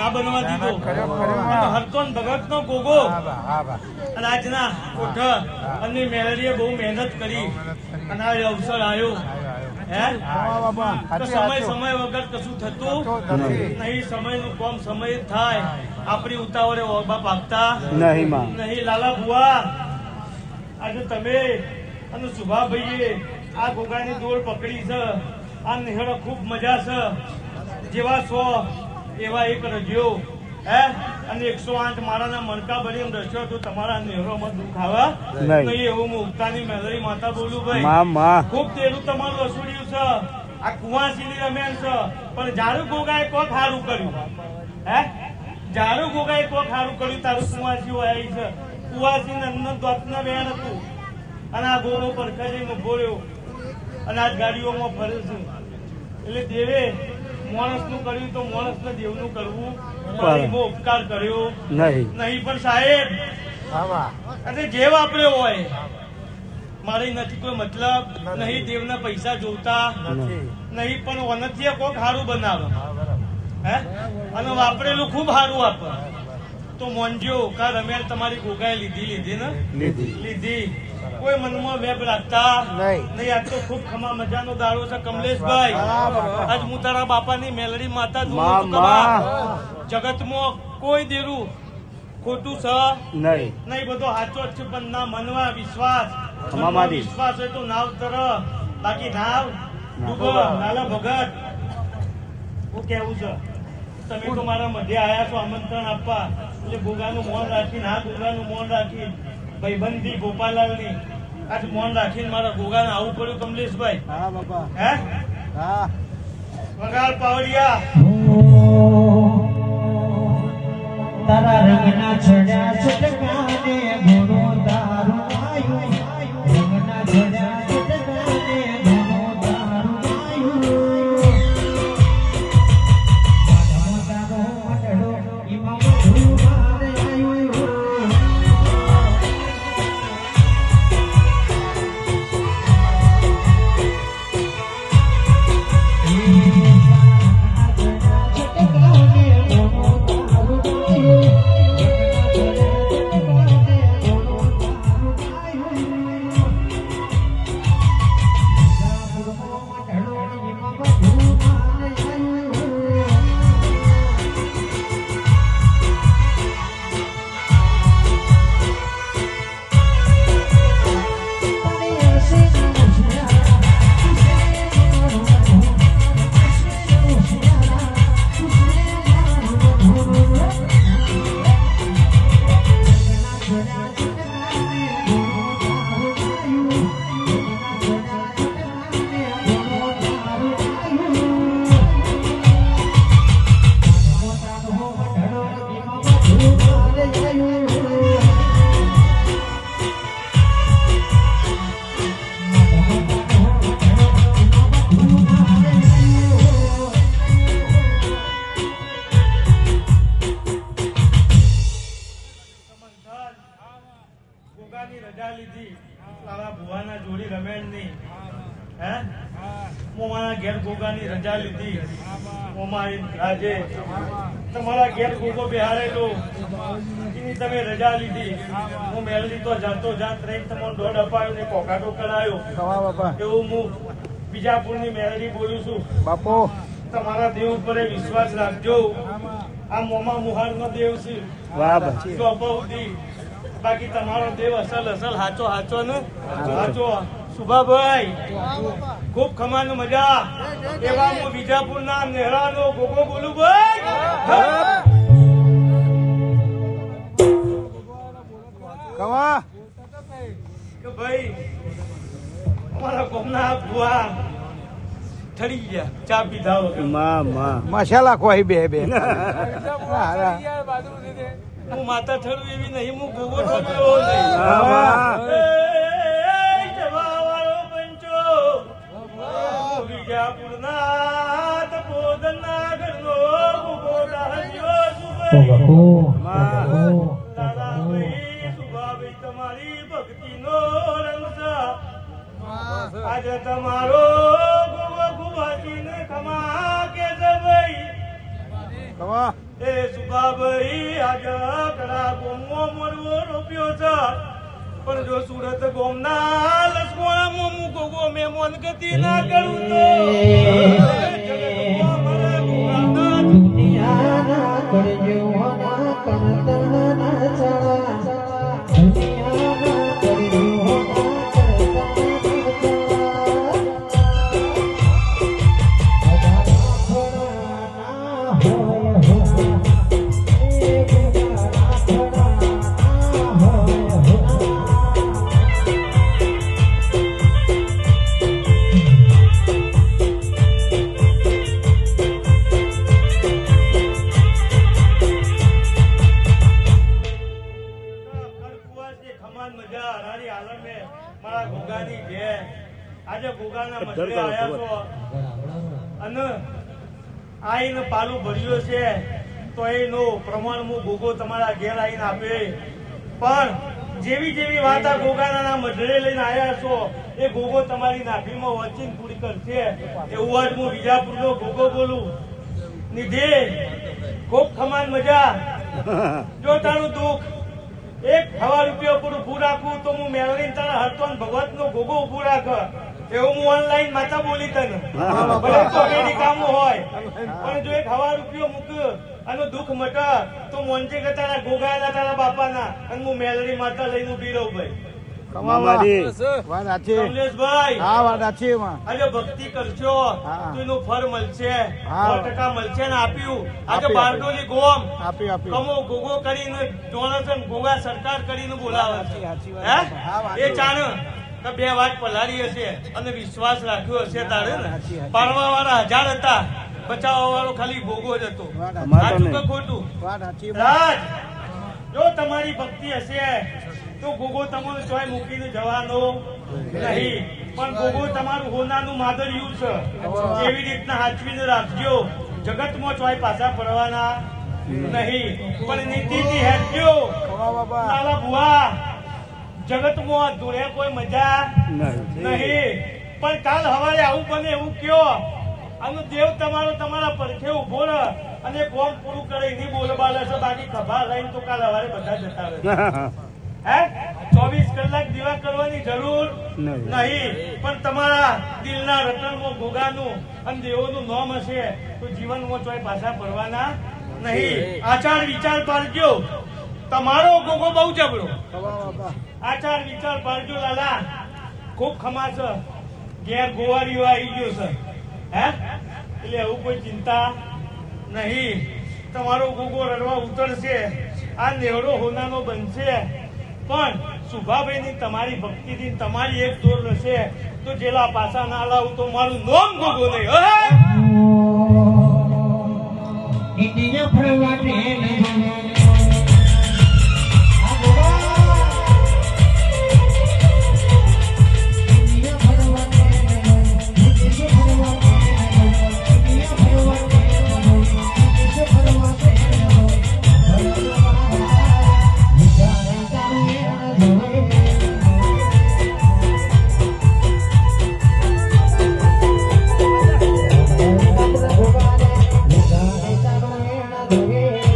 ના બનવા દીધો. હરતો ભગત નો ગોગો અને આજના કોઠ અને મેલડીએ બહુ મહેનત કરી અને આ અવસર આવ્યો. સમય વગર કશું થતું નહીં. સમય નું કામ સમય થાય. આપણી ઉતાવળે બાપ આપતા નહીં. લાલા ભુવા આજે તમે અને સુભાભાઈએ આ ગોગાની દોડ પકડી છે. આ નિહળ ખૂબ મજા છે. જેવા 100 એવા એક રજ્યો અને 108 મારાના મણકા ભરી રસ્યો તો તમારા નેહરોમાં દુઃખ આવે નહીં. એવું હું ઉગતાની મેલડી માતા બોલું ભાઈ. ખૂબ તેરું તમારું અસુડ્યું છે. આ કુવાસીની રમેન છે. પણ ઝાડુ ગોગાએ કોક સારું કર્યું. ઝાડુ ગોગાએ કોક સારું કર્યું. તારું કુવાસી હોય છે. કુવાસી નંદન દોતના વેણ હતું અને આ ગોળો પર ખરીને ભોળ્યો અને આ ગાડીઓમાં ફરે છે. એટલે દેવે માણસ નું કર્યું તો માણસ ને દેવ નું કરવું ઉપકાર કર્યો નહીં. પણ સાહેબ અને જે વાપર્યો હોય મારી નથી કોઈ મતલબ નહીં. દેવના પૈસા જોતા નહીં. પણ વનથી કોક સારું બનાવે અને વાપરેલું ખૂબ સારું વાપર તો મોનજો કા રમેલ તમારી ગોગાએ લીધી ને લીધી. કોઈ મનમાં વેબ રાખતા નહીં. આજ તો ખૂબ ખમા મજાનો દાડો છે કમલેશભાઈ. આજ હું તારા બાપાની મેલડી માતા જગતમાં કોઈ દેરું ખોટું છે નહીં. બધો સાચો જ છે. પણ ના મનવા વિશ્વાસ વિશ્વાસ હોય તો નાવ તર બાકી નાવ લાલા ભગત હું કેવું છે. તમે તો મારા મધ્ય આયા છો આમંત્રણ આપવા. એટલે ગોગાનું મોન રાખીને ગોગાનું મોન રાખીને ભાઈબંધી ગોપાલાલની આજ મોન રાખીને મારા ગોગાને આવું પડ્યું કમલેશભાઈ. વગાડ પાવડિયા તારા રંગના છડ્યા છટકાને ગુણો તારું આયું. રંગના છડ્યા છટકાને ગુણો તારું આયું. તારો મટડો એમાં બધું મારે આયું. ગોગાની રજા લીધી. તારા ભુવાના જોડી રમેણની મોમાના ઘેર ગોગાની રજા લીધી. આજે તમારા ઘેર ગોગો બેહારેલો એની તમે રજા લીધી. હું મેલડી તો જાતો જાત રહી તમારો દોડ અપાયો ને કોકાટો કરાયો. એવું હું બીજાપુરની મેલડી બોલું છું. બાપો તમારા દેવ ઉપર વિશ્વાસ રાખજો. આ મોમા મુહાર નો દેવ છે. બાકી તમારો દેવ અસલ હાચો ને હાચો. સુભાભાઈ ખૂબ ખમાન મજા. એવા હું બીજાપુર ના નેહરાનો ગોગો બોલું ભાઈ. ભાઈ અમારા કોમના ભુવા ઠરી ગયા ચા પીધા વગર. મસાલા કોઈ બે હું માતા ઠરું એવી નહીં. હું ગોગો ઠર્યો નહીં. જવાવાળો પંચો બીજાપુરના તપોદના ઘરનો ગોગો દાહ્યો દાદાભાઈ સુભાભાઈ તમારી ભક્તિનો રંગ છે. આજે તમારો ગોગો ગુવાજીને ખમા કે છે ભાઈ. એ સુભાભાઈ આજે કડા ગોમો મોરવો રોપ્યો છે પણ જો સુરત ગોમના લસકોણામાં હું ગોગો મેમોન ગતિ ના કરું તો જગતમાં મારા ગોગાના દુનિયાના કરજોના કરતના ચડા દુનિયાના કરજોના આજે ગોગાના મઢે આયા છો અને આઈને પાલું ભર્યો છે તો એનું પ્રમાણ હું ગોગો તમારા ઘેર આવીને આપે પણ જેવી જેવી વાત આ ગોગાના મઢે લઈને આયા છો એ ગોગો તમારી નાભીમાં વચીને પૂરી કરશે એવું આજ હું વિજાપુરનો ગોગો બોલું નિધે ખૂબ ખમાન મજા જો તારું દુઃખ એક હવા રૂપિયા પૂરું ઉભું રાખું તો હું મેળવીને તારા હરતોન ભગવત નો ગોગો ઉભું રાખ એવું હું ઓનલાઈન માતા બોલી તને ભલે કોમેડી કામ હોય પણ જો એક હવા રૂપિયો મૂક અને દુઃખ મટ તો મોંચે કે તારા ગોગાના તારા બાપાના અને હું મેલડી માતા લઈને ઉભી રહું ભાઈ આજે ભક્તિ કરશો તો એનું ફળ મળશે 100% મળશે ને આપ્યું આજે બારડોલી ગોમ કમો ગોગો કરીને જોણસન ગોગા સરકાર કરીને બોલાવે છે એ ચાણ બે વાત પલાળી હશે અને વિશ્વાસ રાખ્યો હશે તારે ને પાડવા વાળા 1000 હતા બચાવવા વાળો ખાલી ગોગો જ હતો સાચું કે ખોટું રાજ જો તમારી ભક્તિ હશે તો ગોગો તમને ચોય મૂકીને જવાનો નહીં પણ ગોગો તમારું હોનાનું માદરિયું છે એવી રીતના હાચવીને રાખજો જગતમાં ચોય પાછા પડવાના નહીં પણ નીતિથી હેઠજો લાલા ભુવા જગતમાં ધૂળે કોઈ મજા નહીં પણ કાલ હવારે આવું બને એવું કયો આનું દેવ તમારા પડખે ઉભો રહે અને કોમ પૂરું કરે એની બોલબાલે છે બાકી ખભા લઈને તો કાલ હવારે બધા જતા રહે હે 24 કલાક દીવા કરવાની જરૂર નહીં પણ તમારા દિલના રટણમાં ગોગાનું અને દેવોનું નામ હશે તો જીવનમાં ચોય પાછા પડવાના નહીં આચાર વિચાર પાડજો તમારો ગોગો બહુ જબરો આચાર વિચાર પાડજો લાલા ખૂબ ખમાસ ઘેર ગોવારીઓ આવી ગયો છે હે એટલે એવું કોઈ ચિંતા નહીં તમારો ગોગો રડવા ઉતરશે આ નેવડો હોનાનો બનશે પણ સુભાભાઈની તમારી ભક્તિથી તમારી એક દોર રહેશે તો જેલા પાછા ના લાવું તો મારું નામ ગોગો નહીં ઇન્ડિયા ફરવાને Yeah.